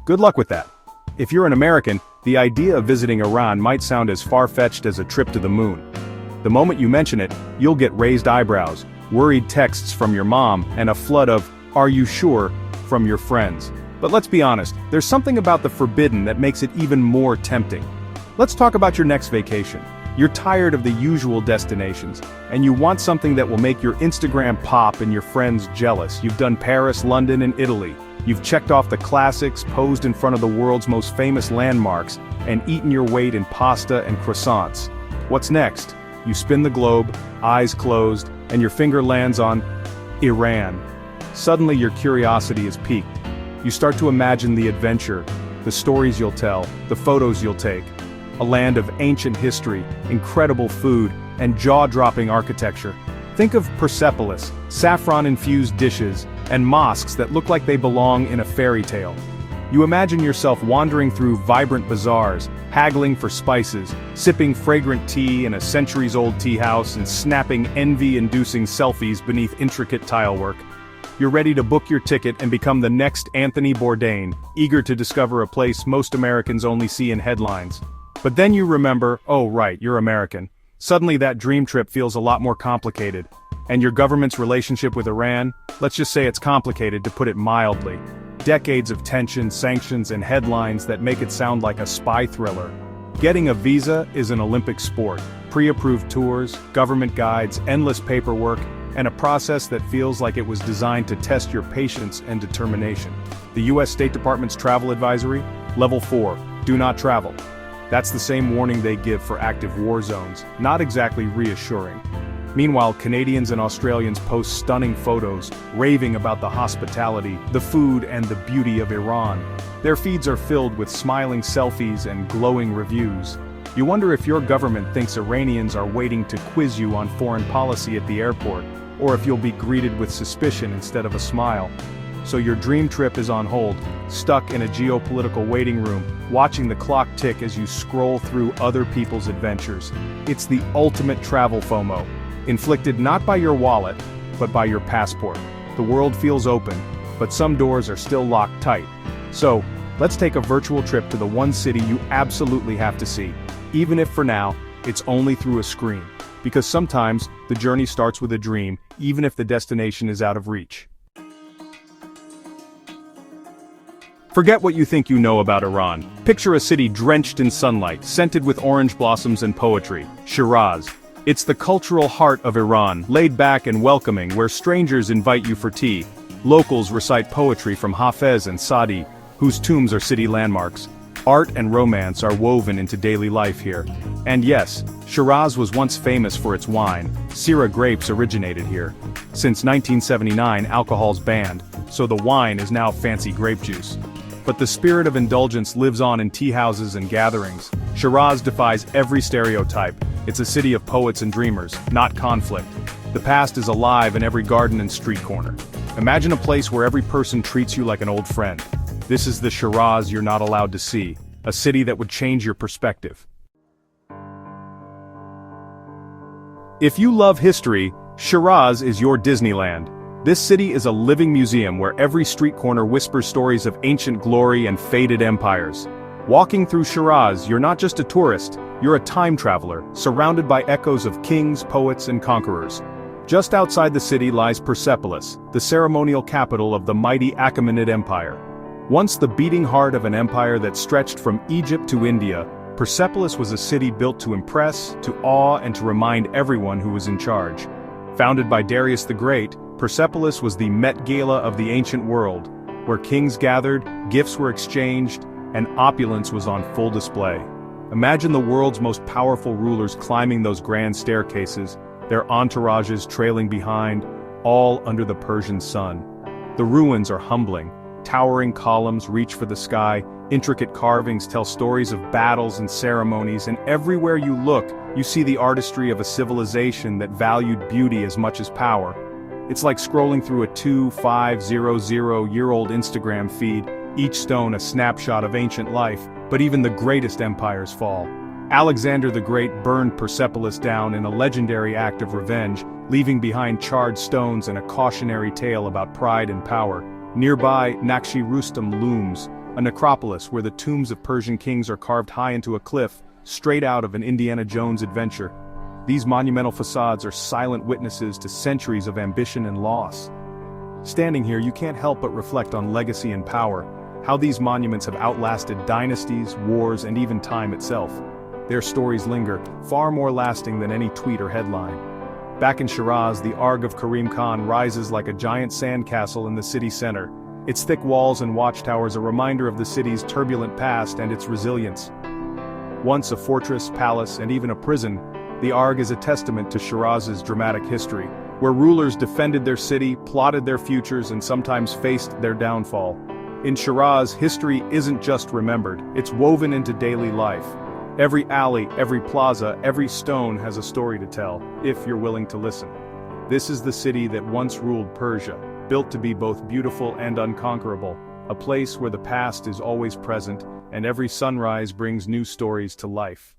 Good luck with that. If you're an American, the idea of visiting Iran might sound as far-fetched as a trip to the moon. The moment you mention it, you'll get raised eyebrows, worried texts from your mom, and a flood of, "Are you sure?" from your friends. But let's be honest, there's something about the forbidden that makes it even more tempting. Let's talk about your next vacation. You're tired of the usual destinations, and you want something that will make your Instagram pop and your friends jealous. You've done Paris, London, and Italy. You've checked off the classics, posed in front of the world's most famous landmarks, and eaten your weight in pasta and croissants. What's next? You spin the globe, eyes closed, and your finger lands on Iran. Suddenly your curiosity is piqued. You start to imagine the adventure, the stories you'll tell, the photos you'll take. A land of ancient history, incredible food, and jaw-dropping architecture. Think of Persepolis, saffron-infused dishes, and mosques that look like they belong in a fairy tale. You imagine yourself wandering through vibrant bazaars, haggling for spices, sipping fragrant tea in a centuries-old tea house, and snapping envy-inducing selfies beneath intricate tilework. You're ready to book your ticket and become the next Anthony Bourdain, eager to discover a place most Americans only see in headlines. But then you remember, oh right, you're American. Suddenly that dream trip feels a lot more complicated. And your government's relationship with Iran, let's just say it's complicated to put it mildly. Decades of tension, sanctions, and headlines that make it sound like a spy thriller. Getting a visa is an Olympic sport. Pre-approved tours, government guides, endless paperwork, and a process that feels like it was designed to test your patience and determination. The US State Department's travel advisory? Level 4, do not travel. That's the same warning they give for active war zones, not exactly reassuring. Meanwhile, Canadians and Australians post stunning photos, raving about the hospitality, the food, and the beauty of Iran. Their feeds are filled with smiling selfies and glowing reviews. You wonder if your government thinks Iranians are waiting to quiz you on foreign policy at the airport, or if you'll be greeted with suspicion instead of a smile. So your dream trip is on hold, stuck in a geopolitical waiting room, watching the clock tick as you scroll through other people's adventures. It's the ultimate travel FOMO, inflicted not by your wallet, but by your passport. The world feels open, but some doors are still locked tight. So, let's take a virtual trip to the one city you absolutely have to see, even if for now, it's only through a screen. Because sometimes, the journey starts with a dream, even if the destination is out of reach. Forget what you think you know about Iran. Picture a city drenched in sunlight, scented with orange blossoms and poetry, Shiraz. It's the cultural heart of Iran, laid back and welcoming, where strangers invite you for tea. Locals recite poetry from Hafez and Sadi, whose tombs are city landmarks. Art and romance are woven into daily life here. And yes, Shiraz was once famous for its wine. Syrah grapes originated here. Since 1979, alcohol's banned, so the wine is now fancy grape juice. But the spirit of indulgence lives on in tea houses and gatherings. Shiraz defies every stereotype. It's a city of poets and dreamers, not conflict. The past is alive in every garden and street corner. Imagine a place where every person treats you like an old friend. This is the Shiraz you're not allowed to see, a city that would change your perspective. If you love history, Shiraz is your Disneyland. This city is a living museum where every street corner whispers stories of ancient glory and faded empires. Walking through Shiraz, you're not just a tourist, you're a time traveler, surrounded by echoes of kings, poets, and conquerors. Just outside the city lies Persepolis, the ceremonial capital of the mighty Achaemenid Empire. Once the beating heart of an empire that stretched from Egypt to India, Persepolis was a city built to impress, to awe, and to remind everyone who was in charge. Founded by Darius the Great, Persepolis was the Met Gala of the ancient world, where kings gathered, gifts were exchanged, and opulence was on full display. Imagine the world's most powerful rulers climbing those grand staircases, their entourages trailing behind, all under the Persian sun. The ruins are humbling. Towering columns reach for the sky, intricate carvings tell stories of battles and ceremonies, and everywhere you look, you see the artistry of a civilization that valued beauty as much as power. It's like scrolling through a 2500-year-old Instagram feed, each stone a snapshot of ancient life, but even the greatest empires fall. Alexander the Great burned Persepolis down in a legendary act of revenge, leaving behind charred stones and a cautionary tale about pride and power. Nearby, Nakshi Rustam looms, a necropolis where the tombs of Persian kings are carved high into a cliff, straight out of an Indiana Jones adventure. These monumental facades are silent witnesses to centuries of ambition and loss. Standing here, you can't help but reflect on legacy and power, how these monuments have outlasted dynasties, wars, and even time itself. Their stories linger, far more lasting than any tweet or headline. Back in Shiraz, the Arg of Karim Khan rises like a giant sandcastle in the city center. Its thick walls and watchtowers a reminder of the city's turbulent past and its resilience. Once a fortress, palace, and even a prison, the Arg is a testament to Shiraz's dramatic history, where rulers defended their city, plotted their futures, and sometimes faced their downfall. In Shiraz, history isn't just remembered, it's woven into daily life. Every alley, every plaza, every stone has a story to tell, if you're willing to listen. This is the city that once ruled Persia, built to be both beautiful and unconquerable, a place where the past is always present, and every sunrise brings new stories to life.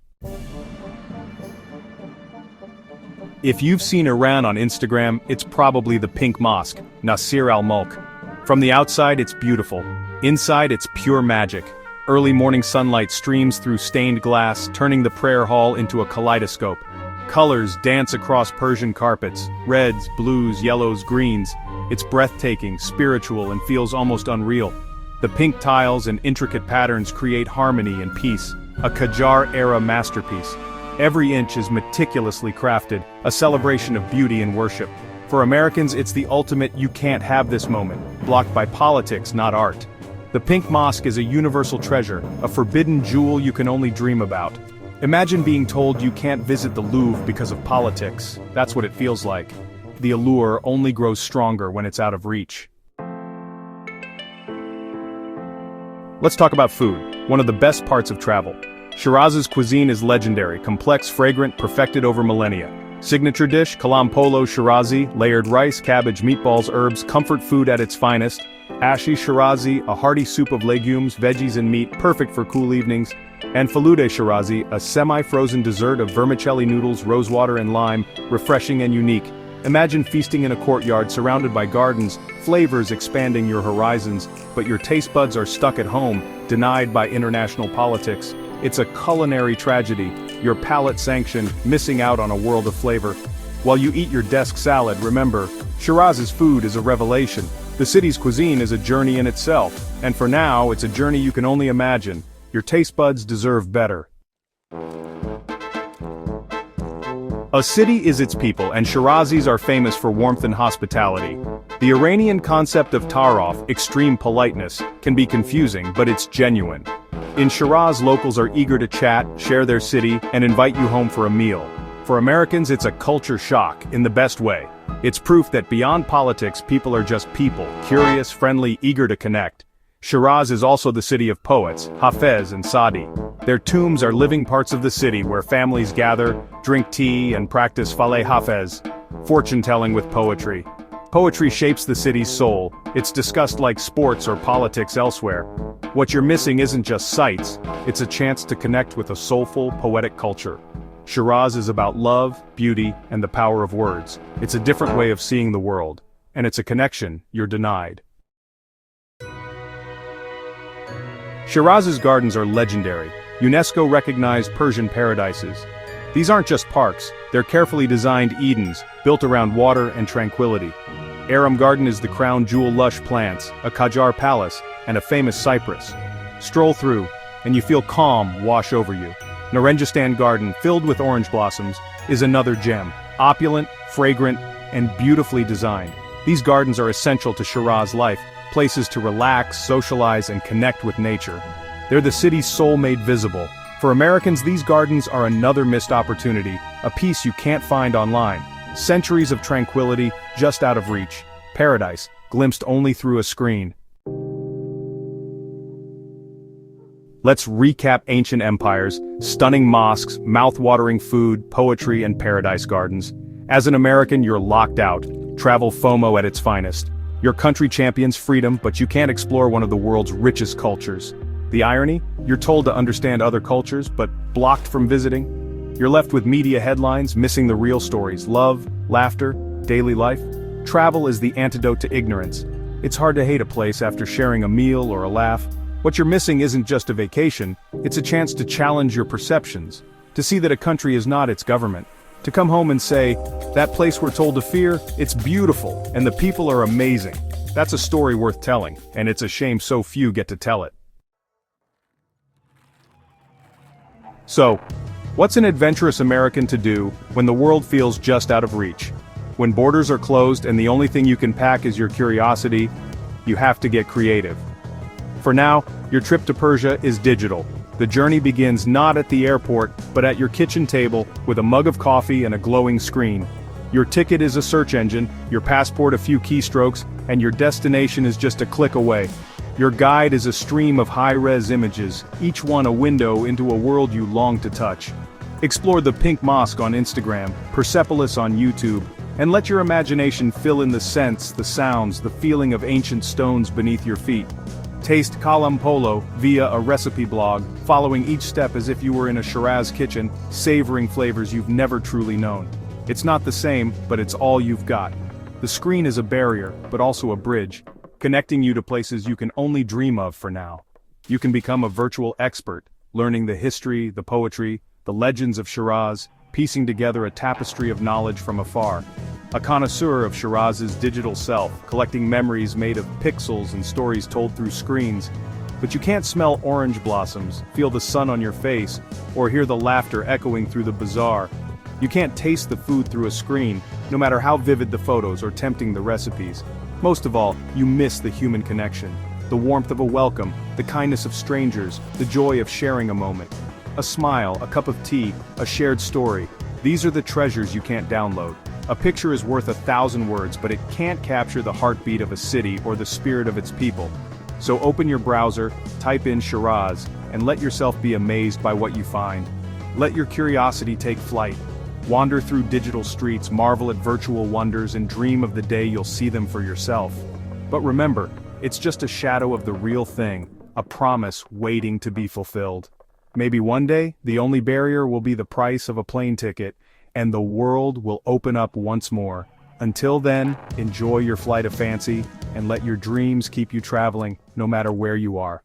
If you've seen Iran on Instagram, it's probably the Pink Mosque, Nasir al-Mulk. From the outside, it's beautiful. Inside, it's pure magic. Early morning sunlight streams through stained glass, turning the prayer hall into a kaleidoscope. Colors dance across Persian carpets, reds, blues, yellows, greens. It's breathtaking, spiritual, and feels almost unreal. The pink tiles and intricate patterns create harmony and peace, a Qajar-era masterpiece. Every inch is meticulously crafted, a celebration of beauty and worship. For Americans, it's the ultimate "you can't have this" moment, blocked by politics, not art. The Pink Mosque is a universal treasure, a forbidden jewel you can only dream about. Imagine being told you can't visit the Louvre because of politics. That's what it feels like. The allure only grows stronger when it's out of reach. Let's talk about food, one of the best parts of travel. Shiraz's cuisine is legendary, complex, fragrant, perfected over millennia. Signature dish, kalam polo Shirazi, layered rice, cabbage, meatballs, herbs, comfort food at its finest. Ashi Shirazi, a hearty soup of legumes, veggies and meat, perfect for cool evenings. And falude Shirazi, a semi-frozen dessert of vermicelli noodles, rosewater and lime, refreshing and unique. Imagine feasting in a courtyard surrounded by gardens, flavors expanding your horizons, but your taste buds are stuck at home, denied by international politics. It's a culinary tragedy, your palate sanctioned, missing out on a world of flavor. While you eat your desk salad, remember, Shiraz's food is a revelation. The city's cuisine is a journey in itself, and for now, it's a journey you can only imagine. Your taste buds deserve better. A city is its people, and Shirazis are famous for warmth and hospitality. The Iranian concept of tarof, extreme politeness, can be confusing, but it's genuine. In Shiraz, locals are eager to chat, share their city, and invite you home for a meal. For Americans, it's a culture shock, in the best way. It's proof that beyond politics, people are just people, curious, friendly, eager to connect. Shiraz is also the city of poets, Hafez and Saadi. Their tombs are living parts of the city where families gather, drink tea, and practice Faleh Hafez, fortune-telling with poetry. Poetry shapes the city's soul. It's discussed like sports or politics elsewhere. What you're missing isn't just sights, it's a chance to connect with a soulful, poetic culture. Shiraz is about love, beauty, and the power of words. It's a different way of seeing the world, and it's a connection you're denied. Shiraz's gardens are legendary, UNESCO-recognized Persian paradises. These aren't just parks, they're carefully designed Edens, built around water and tranquility. Aram Garden is the crown jewel lush plants, a Qajar palace, and a famous cypress. Stroll through, and you feel calm wash over you. Narenjistan Garden, filled with orange blossoms, is another gem, opulent, fragrant, and beautifully designed. These gardens are essential to Shiraz life, places to relax, socialize, and connect with nature. They're the city's soul made visible. For Americans, these gardens are another missed opportunity, a piece you can't find online. Centuries of tranquility, just out of reach. Paradise, glimpsed only through a screen. Let's recap ancient empires, stunning mosques, mouth-watering food, poetry, and paradise gardens. As an American, you're locked out. Travel FOMO at its finest. Your country champions freedom, but you can't explore one of the world's richest cultures. The irony? You're told to understand other cultures, but blocked from visiting. You're left with media headlines, missing the real stories: love, laughter, daily life. Travel is the antidote to ignorance. It's hard to hate a place after sharing a meal or a laugh. What you're missing isn't just a vacation, it's a chance to challenge your perceptions, to see that a country is not its government, to come home and say, that place we're told to fear, it's beautiful, and the people are amazing. That's a story worth telling, and it's a shame so few get to tell it. So, what's an adventurous American to do when the world feels just out of reach? When borders are closed and the only thing you can pack is your curiosity, you have to get creative. For now, your trip to Persia is digital. The journey begins not at the airport, but at your kitchen table, with a mug of coffee and a glowing screen. Your ticket is a search engine, your passport a few keystrokes, and your destination is just a click away. Your guide is a stream of high-res images, each one a window into a world you long to touch. Explore the Pink Mosque on Instagram, Persepolis on YouTube, and let your imagination fill in the scents, the sounds, the feeling of ancient stones beneath your feet. Taste kalam polo via a recipe blog, following each step as if you were in a Shiraz kitchen, savoring flavors you've never truly known. It's not the same, but it's all you've got. The screen is a barrier, but also a bridge, connecting you to places you can only dream of for now. You can become a virtual expert, learning the history, the poetry, the legends of Shiraz, piecing together a tapestry of knowledge from afar. A connoisseur of Shiraz's digital self, collecting memories made of pixels and stories told through screens. But you can't smell orange blossoms, feel the sun on your face, or hear the laughter echoing through the bazaar. You can't taste the food through a screen, no matter how vivid the photos or tempting the recipes. Most of all, you miss the human connection, the warmth of a welcome, the kindness of strangers, the joy of sharing a moment. A smile, a cup of tea, a shared story. These are the treasures you can't download. A picture is worth 1,000 words, but it can't capture the heartbeat of a city or the spirit of its people. So open your browser, type in Shiraz, and let yourself be amazed by what you find. Let your curiosity take flight. Wander through digital streets, marvel at virtual wonders, and dream of the day you'll see them for yourself. But remember, it's just a shadow of the real thing, a promise waiting to be fulfilled. Maybe one day, the only barrier will be the price of a plane ticket, and the world will open up once more. Until then, enjoy your flight of fancy, and let your dreams keep you traveling, no matter where you are.